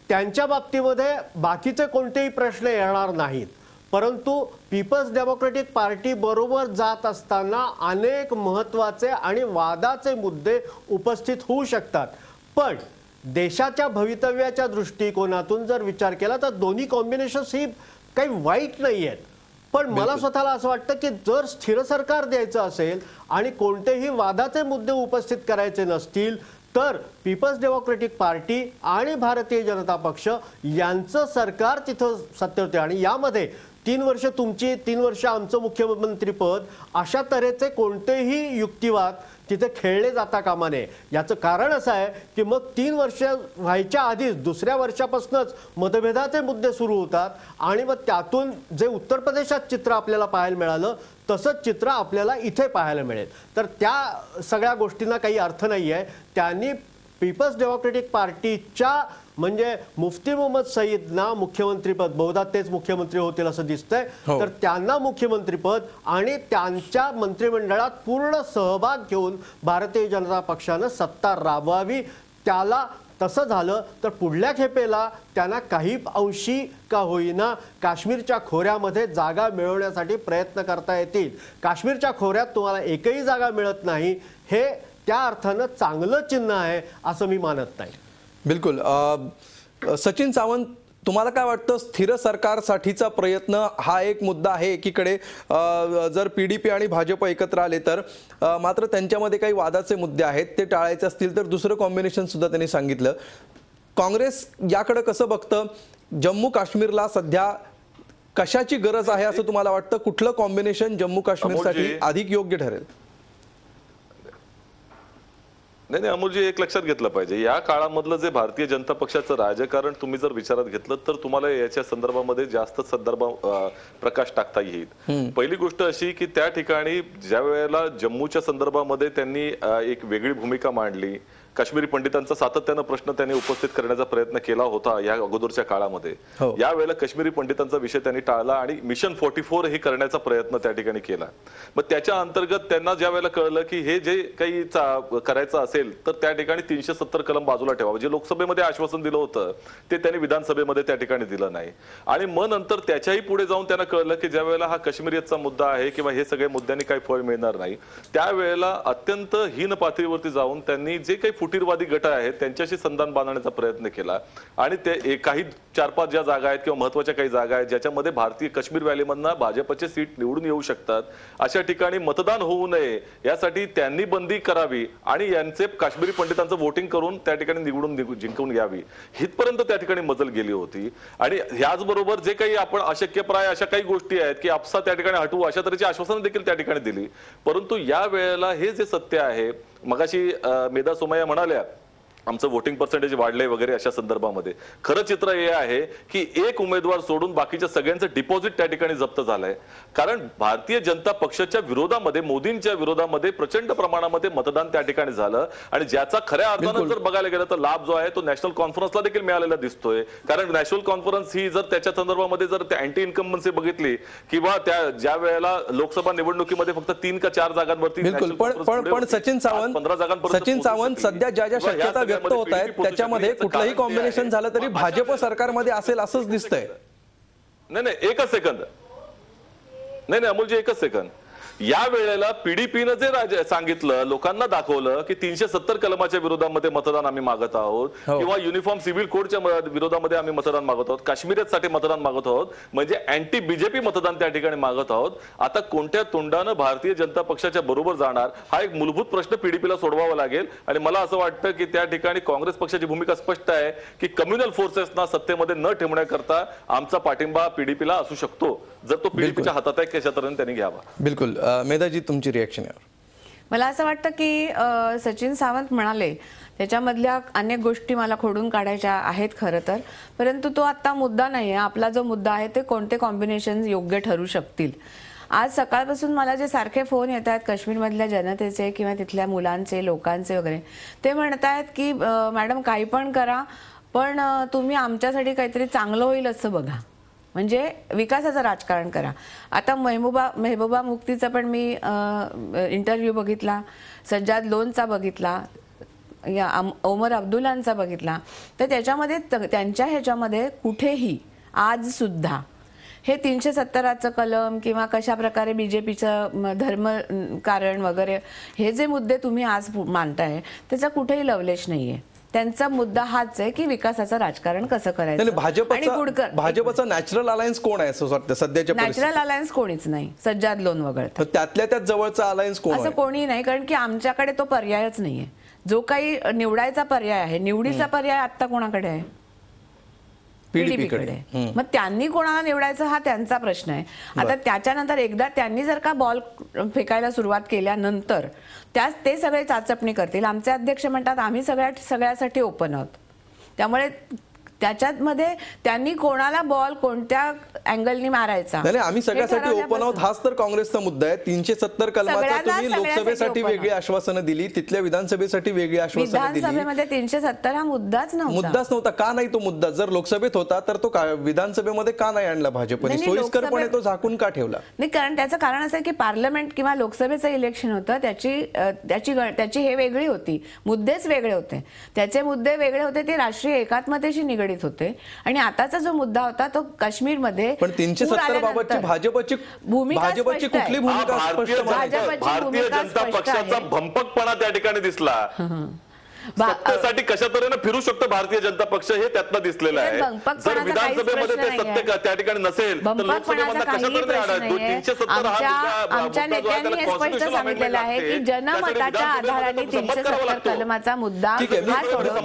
त्यांच्या बाबतीमध्ये बाकीचे कोणतेही प्रश्न येणार नाहीत. परंतु पीपल्स डेमोक्रेटिक पार्टी बरोबर जात असताना अनेक महत्त्वाचे आणि वादाचे मुद्दे उपस्थित होऊ शकतात. पण देशाच्या भवितव्याच्या दृष्टिकोनातून जर विचार केला तर दोन्ही कॉम्बिनेशन्स ही काही वाईट नाही आहेत. पण मला स्वतःला असं वाटतं की जर स्थिर सरकार द्यायचं असेल आणि कोणतेही वादाचे मुद्दे उपस्थित करायचे नसतील तर पीपल्स डेमोक्रेटिक पार्टी आणि भारतीय जनता पक्ष यांचं सरकार तिथं सत्तेवरती आणि यामध्ये 3 वर्ष तुमची 3 वर्ष आमचं मुख्यमंत्रीपद अशा तऱ्हेचे कोणतेही युक्तिवाद तिथे खेळले जाता कामा नये. याचं कारण असं आहे की मग 3 वर्ष व्हायच्या आधीच दुसऱ्या वर्षापासूनच मतभेदाचे मुद्दे सुरू होतात आणि मग त्यातून जे उत्तर प्रदेशात चित्र आपल्याला पाहायला मिळालं तसंच चित्र आपल्याला इथे पाहायला मिळेल. तर त्या सगळ्या गोष्टींना काही अर्थ नाही आहे. त्यांनी पीपल्स डेमोक्रेटिक पार्टीच्या म्हणजे मुफ्ती मोहम्मद सईदना मुख्यमंत्रीपद, बहुधा तेच मुख्यमंत्री होतील असं दिसतंय, हो. तर त्यांना मुख्यमंत्रीपद आणि त्यांच्या मंत्रिमंडळात पूर्ण सहभाग घेऊन भारतीय जनता पक्षानं सत्ता राबवावी. त्याला तसं झालं तर पुढल्या खेपेला त्यांना काही अंशी का होईना काश्मीरच्या खोऱ्यामध्ये जागा मिळवण्यासाठी प्रयत्न करता येतील. काश्मीरच्या खोऱ्यात तुम्हाला एकही जागा मिळत नाही हे त्या अर्थानं चांगलं चिन्ह आहे असं मी मानत नाही. बिलकुल. सचिन सावंत, तुम्हाला काय वाटतं, स्थिर सरकारसाठीचा प्रयत्न हा एक मुद्दा आहे एकीकडे, जर PDP आणि भाजप एकत्र आले तर, मात्र त्यांच्यामध्ये काही वादाचे मुद्दे आहेत ते टाळायचे असतील तर दुसरं कॉम्बिनेशन सुद्धा त्यांनी सांगितलं. काँग्रेस याकडे कसं बघतं? जम्मू काश्मीरला सध्या कशाची गरज आहे असं तुम्हाला वाटतं? कुठलं कॉम्बिनेशन जम्मू काश्मीरसाठी अधिक योग्य ठरेल? नाही, अमोलजी, एक लक्षात घेतलं पाहिजे, या काळामधलं जे भारतीय जनता पक्षाचं राजकारण तुम्ही जर विचारात घेतलं तर तुम्हाला याच्या संदर्भामध्ये जास्त प्रकाश टाकता येईल. पहिली गोष्ट अशी की त्या ठिकाणी ज्या वेळेला जम्मूच्या संदर्भामध्ये त्यांनी एक वेगळी भूमिका मांडली, काश्मीरी पंडितांचा सातत्यानं प्रश्न त्यांनी उपस्थित करण्याचा प्रयत्न केला होता या अगोदरच्या काळामध्ये. हो. यावेळेला काश्मीरी पंडितांचा विषय त्यांनी टाळला आणि मिशन 44 हे करण्याचा प्रयत्न त्या ठिकाणी केला. मग त्याच्या अंतर्गत त्यांना ज्या वेळेला कळलं की हे जे काही करायचं असेल तर त्या ठिकाणी 370 कलम बाजूला ठेवावं, जे लोकसभेमध्ये आश्वासन दिलं होतं ते त्यांनी विधानसभेमध्ये त्या ठिकाणी दिलं नाही. आणि मग नंतर त्याच्याही पुढे जाऊन त्यांना कळलं की ज्या वेळेला हा काश्मीरियतचा मुद्दा आहे किंवा हे सगळे मुद्द्यांनी काही फळ मिळणार नाही, त्यावेळेला अत्यंत हीन पातळीवरती जाऊन त्यांनी जे काही फुटीरवादी गट आहेत त्यांच्याशी संधान बांधण्याचा प्रयत्न केला. आणि ते काही 4-5 ज्या जागा आहेत किंवा महत्वाच्या काही जागा आहेत ज्याच्यामध्ये भारतीय काश्मीर व्हॅलीमधनं भाजपचे सीट निवडून येऊ शकतात, अशा ठिकाणी मतदान होऊ नये यासाठी त्यांनी बंदी करावी आणि यांचे काश्मीरी पंडितांचं वोटिंग करून त्या ठिकाणी निवडून जिंकून घ्यावी, हितपर्यंत त्या ठिकाणी मजल गेली होती. आणि ह्याचबरोबर जे काही आपण अशक्यप्राय अशा काही गोष्टी आहेत की आपसा त्या ठिकाणी हटवू अशा तऱ्हेची आश्वासनं देखील त्या ठिकाणी दिली. परंतु या वेळेला हे जे सत्य आहे, मगाशी मेधा सोमय्या म्हणाल्या आमचं वोटिंग पर्सेंटेज वाढलंय वगैरे अशा संदर्भामध्ये, खरं चित्र हे आहे की एक उमेदवार सोडून बाकीच्या सगळ्यांचं डिपॉझिट त्या ठिकाणी जप्त झालंय. कारण भारतीय जनता पक्षाच्या विरोधामध्ये, मोदींच्या विरोधामध्ये प्रचंड प्रमाणामध्ये मतदान त्या ठिकाणी झालं आणि ज्याचा खऱ्या अर्थानं जर बघायला गेलं तर लाभ जो आहे तो नॅशनल कॉन्फरन्सला देखील मिळालेला दिसतोय. कारण नॅशनल कॉन्फरन्स ही जर त्याच्या संदर्भामध्ये जर त्या अँटी इन्कम्बन्सी बघितली किंवा त्या ज्या वेळेला लोकसभा निवडणुकीमध्ये फक्त 3 का 4 जागांवरती बिलकुल. पण सचिन सावंत 15 जागांपर्यंत सध्या ज्या ज्या शक्यता व्यक्त होत आहेत त्याच्यामध्ये कुठलंही कॉम्बिनेशन झालं तरी भाजप सरकारमध्ये असेल असंच दिसतंय. नाही, एकच सेकंद. नाही अमोलजी, एकच सेकंद. या वेळेला पीडीपीनं जे सांगितलं, लोकांना दाखवलं की 370 कलमाच्या विरोधामध्ये मतदान आम्ही मागत आहोत किंवा युनिफॉर्म सिव्हिल कोडच्या विरोधामध्ये आम्ही मतदान मागत आहोत, काश्मीरसाठी मतदान मागत आहोत, म्हणजे अँटी बीजेपी मतदान त्या ठिकाणी मागत आहोत. आता कोणत्या तोंडानं भारतीय जनता पक्षाच्या बरोबर जाणार हा एक मूलभूत प्रश्न पीडीपीला सोडवावा लागेल. आणि मला असं वाटतं की त्या ठिकाणी काँग्रेस पक्षाची भूमिका स्पष्ट आहे की कम्युनल फोर्सेसना सत्तेमध्ये न ठेवण्याकरता आमचा पाठिंबा पीडीपीला असू शकतो, जर तो पीडीपीच्या हातात आहे कशा तऱ्हेने त्यांनी घ्यावा. बिलकुल. मेधाजी, तुमची रिएक्शन यावर? मला असं वाटतं की सचिन सावंत म्हणाले त्याच्यामधल्या अनेक गोष्टी मला खोडून काढायच्या आहेत खरं तर, परंतु तो आता मुद्दा नाही आहे. आपला जो मुद्दा आहे ते कोणते कॉम्बिनेशन योग्य ठरू शकतील. आज सकाळपासून मला जे सारखे फोन येत आहेत काश्मीरमधल्या जनतेचे किंवा तिथल्या मुलांचे, लोकांचे वगैरे, ते म्हणत आहेत की मॅडम काही पण करा पण तुम्ही आमच्यासाठी काहीतरी चांगलं होईल असं बघा, म्हणजे विकासाचं राजकारण करा. आता मेहबूबा मुफ्तीचा पण मी इंटरव्ह्यू बघितला, सज्जाद लोनचा बघितला, या ओमर अब्दुल्लांचा बघितला, तर त्याच्यामध्ये त्यांच्या ह्याच्यामध्ये कुठेही आज सुद्धा हे 370चं कलम किंवा कशा प्रकारे बीजेपीचं धर्म कारण वगैरे हे जे मुद्दे तुम्ही आज मानताय त्याचा कुठेही लवलेश नाहीये. त्यांचा मुद्दा हाच आहे की विकासाचं राजकारण कसं करायचं. भाजपचा नॅचरल अलायन्स कोण आहे सध्याच्या? नॅचरल अलायन्स कोणीच नाही, सज्जाद लोन वगळता. त्यातल्या त्यात जवळचा अलायन्स कोण? असं कोणी नाही, कारण की आमच्याकडे तो पर्यायच नाहीये. जो काही निवडायचा पर्याय आहे, निवडीचा पर्याय आता कोणाकडे आहे? पीडीपीकडे. मग त्यांनी कोणाला निवडायचं हा त्यांचा प्रश्न आहे. आता त्याच्यानंतर एकदा त्यांनी जर का बॉल फेकायला सुरुवात केल्यानंतर ते सगळे चाचपणी करतील. आमचे अध्यक्ष म्हणतात आम्ही सगळ्यासाठी ओपन आहोत, त्यामुळे त्याच्यामध्ये त्यांनी कोणाला बॉल कोणत्या अँगलनी मारायचा. नाही, आम्ही सगळ्यासाठी ओपन आहोत हाच तर काँग्रेसचा मुद्दा आहे. 370 कलमाचा तुम्ही लोकसभेसाठी वेगळी आश्वासनं दिली, तिथल्या विधानसभेसाठी वेगळी आश्वासनं दिली. विधानसभेमध्ये 370 हा मुद्दाच नव्हता. का नाही तो मुद्दा? जर लोकसभेत होता तर तो विधानसभेमध्ये का नाही आणला भाजपने? सोयीस्करपणे तो झाकून का ठेवला? नाही, कारण त्याचं कारण असं आहे की पार्लमेंट किंवा लोकसभेचं इलेक्शन होतं, त्याची हे वेगळी होती, मुद्देच वेगळे होते, त्याचे मुद्दे वेगळे होते, ते राष्ट्रीय एकात्मतेशी निगडीत होते. आणि आताचा जो मुद्दा होता तो काश्मीरमध्ये, पण 370 बाबतची भाजपची कुठली भूमिका स्पष्ट? भारतीय जनता पक्षाचा भंपकपणा त्या ठिकाणी दिसला. सत्तेसाठी कशा तऱ्हेने फिरू शकतो भारतीय जनता पक्ष हे त्यातनं दिसलेलं आहे. जर विधानसभेमध्ये ते सत्य त्या ठिकाणी नसेल तर लोकसभेमध्ये कशा तऱ्हेने 370 आमच्या नेत्यांनी हे स्पष्ट सांगितलेलं आहे की जनमताच्या आधाराने 370 कलमाचा मुद्दा हा सोडवता.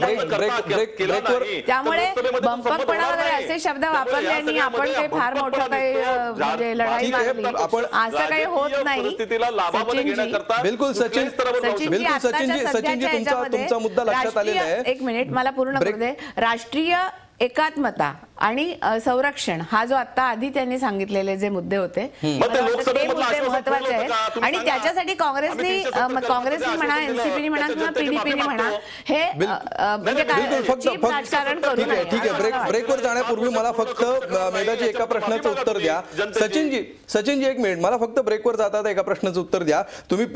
त्यामुळे बंपकपणा वगैरे असे शब्द वापरले आणि आपण काही फार मोठं काही म्हणजे लढाई मारली असं काही होत नाही. बिलकुल सचिनजी तुमचा मुद्दा लक्षात आलेला आहे. एक मिनिट मला पूर्ण करू दे. राष्ट्रीय एकात्मता आणि संरक्षण हा जो आता आधी त्यांनी सांगितलेले जे मुद्दे होते मग ते मला वाटतं ते लोकसभेमधलं मुद्दे आश्वासन महत्वाचे पूर्ण होतं का? आहेत तुम्ही आणि सांगा. त्याच्यासाठी काँग्रेसने आम्ही 370 काँग्रेसने म्हणा आश्वासन दिलं. एनसीपीने म्हणा किंवा त्याच्या पीडीपीने माफी म्हणा मागतो. हे म्हणजे काय बिलकुल फक्त चीप राजकारण करू ठीक आहे नये ठीक आहे असं मला वाटतं. ब्रेकवर जाण्यापूर्वी मला फक्त मेधाजी एका प्रश्नाचं उत्तर द्या. सचिनजी एक मिनिट, मला फक्त ब्रेकवर जाता एका प्रश्नाचं उत्तर द्या. तुम्ही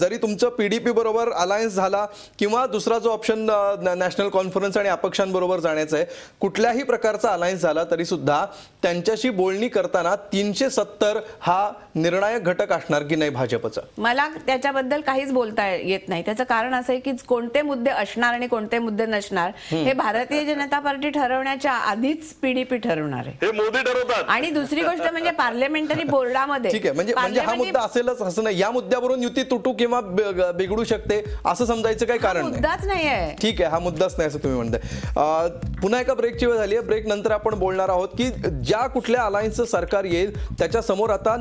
जरी तुमचं पीडीपी बरोबर अलायन्स झाला किंवा दुसरा जो ऑप्शन नॅशनल कॉन्फरन्स आणि अपक्षांबरोबर जाण्याचा आहे, कुठल्याही प्रकारचा अलायन्स झाला तरी सुद्धा त्यांच्याशी बोलणी करताना 370 हा निर्णायक घटक असणार की नाही भाजपचा? मला त्याच्याबद्दल काहीच बोलता येत नाही. त्याचं कारण असं आहे की कोणते मुद्दे असणार आणि कोणते मुद्दे नसणार हे भारतीय जनता पार्टी ठरवण्याच्या आधीच पीडीपी ठरवणार आहे. हे मोदी ठरवतात. आणि दुसरी गोष्ट म्हणजे पार्लमेंटरी बोर्डामध्ये ठीक आहे, म्हणजे हा मुद्दा असेलच असं नाही, या मुद्द्यावरून युती तुटू किंवा बिघडू शकते असं समजायचं काही कारण नाही. मुद्दाच नाहीये. ठीक आहे, हा मुद्दाच नाही असं तुम्ही म्हणताय. पुन्हा एका ब्रेकची वेळ झाली आहे. ब्रेक नंतर आपण बोलणार आहोत की ज्या कुठल्या अलायन्सचं सरकार येईल त्याच्या समोर आता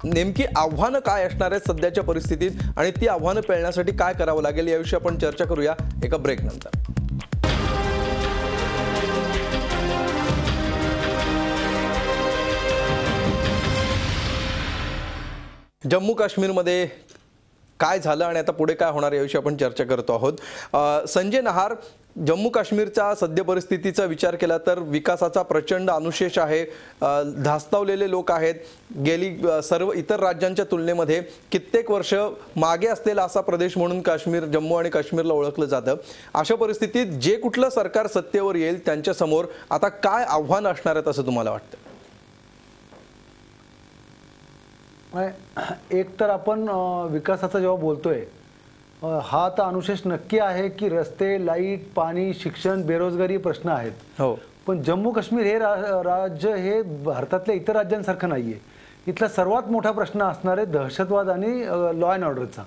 नेमकी आव्हानं काय असणार आहेत सध्याच्या परिस्थितीत आणि ती आव्हानं पेलण्यासाठी काय करावं लागेल याविषयी आपण चर्चा करूया एका ब्रेक नंतर. जम्मू काश्मीरमध्ये काय झालं आणि आता पुढे काय होणार याविषयी आपण चर्चा करतो आहोत. संजय नहार, जम्मू काश्मीरच्या सद्य परिस्थितीचा विचार केला तर विकासाचा प्रचंड अनुशेष आहे. धास्तावलेले लोक आहेत. गेली सर्व इतर राज्यांच्या तुलनेमध्ये कित्येक वर्ष मागे असलेला असा प्रदेश म्हणून काश्मीर, जम्मू आणि काश्मीरला ओळखलं जातं. अशा परिस्थितीत जे कुठलं सरकार सत्तेवर येईल त्यांच्या समोर आता काय आव्हान असणार आहेत असं तुम्हाला वाटतं? एक तर आपण विकासाचा जेव्हा बोलतोय हा तर अनुशेष नक्की आहे की रस्ते, लाईट, पाणी, शिक्षण, बेरोजगारी प्रश्न आहेत. हो, पण जम्मू काश्मीर हे राज्य हे भारतातल्या इतर राज्यांसारखं नाहीये. इथला सर्वात मोठा प्रश्न असणार आहे दहशतवाद आणि लॉ अँड ऑर्डरचा.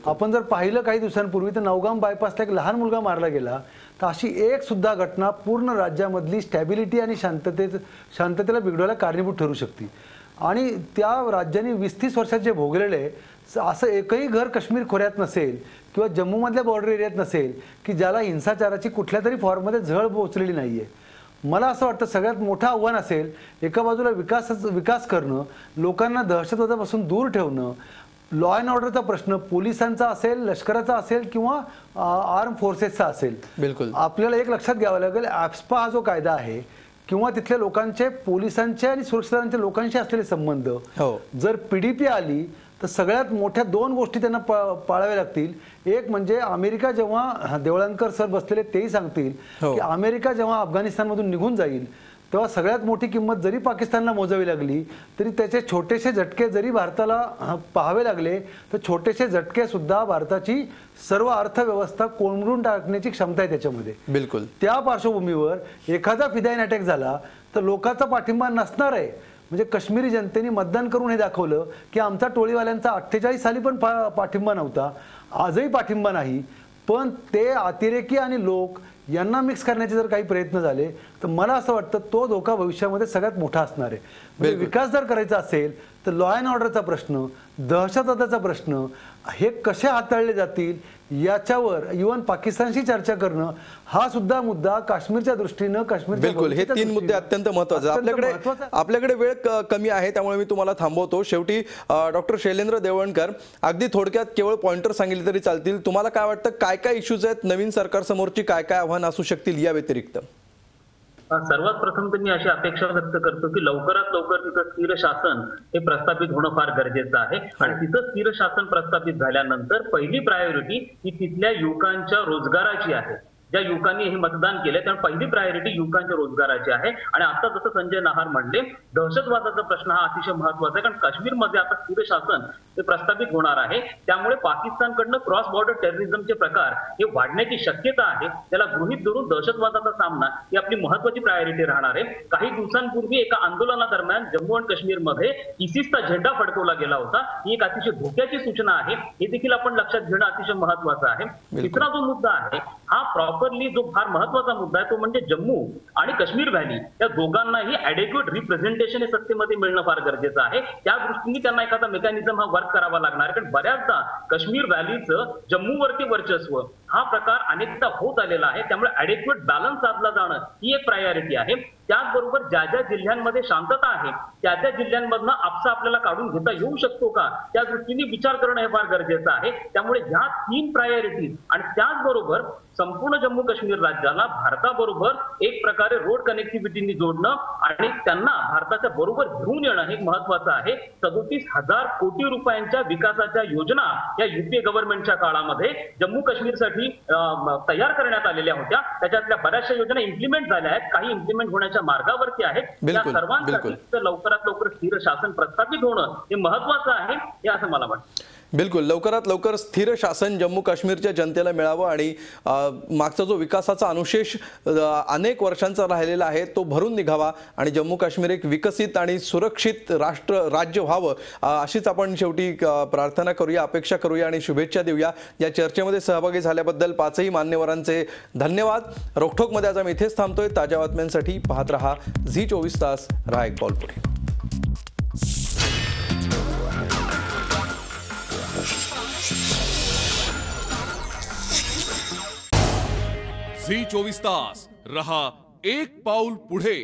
आपण जर पाहिलं काही दिवसांपूर्वी तर नवगाम बायपासला एक लहान मुलगा मारला गेला, तर अशी एक सुद्धा घटना पूर्ण राज्यामधली स्टॅबिलिटी आणि शांततेला बिघडवायला कारणीभूत ठरू शकते. आणि त्या राज्याने 20-30 वर्षात जे भोगलेले असं एकही घर काश्मीर खोऱ्यात नसेल किंवा जम्मूमधल्या बॉर्डर एरियात नसेल की ज्याला हिंसाचाराची कुठल्या तरी फॉर्ममध्ये झळ पोचलेली नाहीये. मला असं वाटतं सगळ्यात मोठं आव्हान असेल एका बाजूला विकास करणं, लोकांना दहशतवादापासून दूर ठेवणं, लॉ अँड ऑर्डरचा प्रश्न पोलिसांचा असेल, लष्कराचा असेल किंवा आर्म फोर्सेसचा असेल. बिलकुल आपल्याला एक लक्षात घ्यावं लागेल, ॲप्सपा हा जो कायदा आहे किंवा तिथल्या लोकांचे पोलिसांचे आणि सुरक्षा दलांच्या लोकांशी असलेले संबंध, जर पीडीपी आली तर सगळ्यात मोठ्या 2 गोष्टी त्यांना पाळाव्या लागतील. एक म्हणजे अमेरिका जेव्हा देवळानकर सर बसलेले तेही सांगतील की अमेरिका जेव्हा अफगाणिस्तानमधून निघून जाईल तेव्हा सगळ्यात मोठी किंमत जरी पाकिस्तानला मोजावी लागली तरी त्याचे छोटेसे झटके जरी भारताला पाहावे लागले तर छोटेसे झटके सुद्धा भारताची सर्व अर्थव्यवस्था कोलमडून टाकण्याची क्षमता आहे त्याच्यामध्ये. बिलकुल. त्या पार्श्वभूमीवर एखादा फिदाईन अटॅक झाला तर लोकांचा पाठिंबा नसणार आहे. म्हणजे काश्मीरी जनतेने मतदान करून हे दाखवलं की आमचा टोळीवाल्यांचा 48 साली पण पाठिंबा नव्हता, आजही पाठिंबा नाही. पण ते अतिरेकी आणि लोक यांना मिक्स करण्याचे जर काही प्रयत्न झाले तर मला असं वाटतं तो धोका भविष्यामध्ये सगळ्यात मोठा असणार आहे. म्हणजे विकास जर करायचा असेल तर लॉ अँड ऑर्डरचा प्रश्न, दहशतवादाचा प्रश्न हे कसे हाताळले जातील याच्यावर इव्हन पाकिस्तानशी चर्चा करणं हा सुद्धा मुद्दा काश्मीरच्या दृष्टीनं बिलकुल हे 3 मुद्दे अत्यंत महत्त्वाचे. आपल्याकडे वेळ कमी आहे त्यामुळे मी तुम्हाला थांबवतो. शेवटी डॉक्टर शैलेंद्र देवळणकर, अगदी थोडक्यात केवळ पॉइंटर सांगितले तरी चालतील. तुम्हाला काय वाटतं काय काय इश्यूज आहेत नवीन सरकार समोरची, काय काय आव्हानं असू शकतील या व्यतिरिक्त? सर्वात प्रथम तर मी अशी अपेक्षा व्यक्त करतो की लवकरात लवकर तिथं स्थिर शासन हे प्रस्थापित होणं फार गरजेचं आहे. आणि तिथं स्थिर शासन प्रस्थापित झाल्यानंतर पहिली प्रायोरिटी ही तिथल्या युवकांच्या रोजगाराची आहे. ज्या युवकांनी हे मतदान केले त्या पहिली प्रायोरिटी युवकांच्या रोजगाराची आहे. आणि आता जसं संजय नहार म्हणले दहशतवादाचा प्रश्न हा अतिशय महत्वाचा आहे, कारण काश्मीरमध्ये आता स्थिर शासन हे प्रस्थापित होणार आहे. त्यामुळे पाकिस्तानकडनं क्रॉस बॉर्डर टेररिझमचे प्रकार हे वाढण्याची शक्यता आहे. त्याला गृहीत धरून दहशतवादाचा सामना ही आपली महत्वाची प्रायोरिटी राहणार आहे. काही दिवसांपूर्वी एका आंदोलनादरम्यान जम्मू आणि काश्मीरमध्ये इसिसचा झेंडा फडकवला गेला होता. ही एक अतिशय धोक्याची सूचना आहे. हे देखील आपण लक्षात घेणं अतिशय महत्वाचं आहे. तिसरा जो मुद्दा आहे हा प्रॉपरली जो फार महत्वाचा मुद्दा आहे तो म्हणजे जम्मू आणि काश्मीर व्हॅली या दोघांनाही ॲडेक्वेट रिप्रेझेंटेशन हे सत्तेमध्ये मिळणं फार गरजेचं आहे. त्या दृष्टीने त्यांना एखादा मेकॅनिझम हा वर्क करावा लागणार आहे. कारण बऱ्याचदा काश्मीर व्हॅलीचं जम्मूवरती वर्चस्व हा प्रकार अनेकदा होत आलेला आहे. त्यामुळे ऍडिक्वेट बॅलन्स साधला जाणं ही एक प्रायोरिटी आहे. त्याचबरोबर ज्या ज्या जिल्ह्यांमध्ये शांतता आहे त्या त्या जिल्ह्यांमधनं आपसा आपल्याला काढून घेता येऊ शकतो का, त्या दृष्टीने विचार करणं हे फार गरजेचं आहे. त्यामुळे ह्या 3 प्रायोरिटीज आणि त्याचबरोबर संपूर्ण जम्मू काश्मीर राज्याला भारताबरोबर एक प्रकारे रोड कनेक्टिव्हिटीनी जोडणं आणि त्यांना भारताच्या बरोबर घेऊन येणं हे महत्वाचं आहे. 37,000 कोटी रुपयांच्या विकासाच्या योजना या युपीए गव्हर्नमेंटच्या काळामध्ये जम्मू काश्मीरसाठी तयार करण्यात आलेल्या होत्या. त्याच्यातल्या बऱ्याचशा योजना इम्प्लिमेंट झाल्या आहेत, काही इम्प्लिमेंट होण्याच्या मार्गावरती आहेत. या बिलकुल, सर्वांसाठी लवकरात लवकर स्थिर शासन प्रस्थापित होणं हे महत्वाचं आहे, हे असं मला वाटतं. बिलकुल, लवकरात लवकर स्थिर शासन जम्मू काश्मीरच्या जनतेला मिळावं आणि मागचा जो विकासाचा अनुशेष अनेक वर्षांचा राहिलेला आहे तो भरून निघावा आणि जम्मू काश्मीर एक विकसित आणि सुरक्षित राज्य व्हावं, अशीच आपण शेवटी प्रार्थना करूया, अपेक्षा करूया आणि शुभेच्छा देऊया. या चर्चेमध्ये सहभागी झाल्याबद्दल 5ही मान्यवरांचे धन्यवाद. रोखठोकमध्ये आज आम्ही इथेच थांबतोय. ताज्या बातम्यांसाठी पाहत रहा झी24 तास. रहा एक पाऊल पुढे. झी24 तास रहा एक पाऊल पुढे.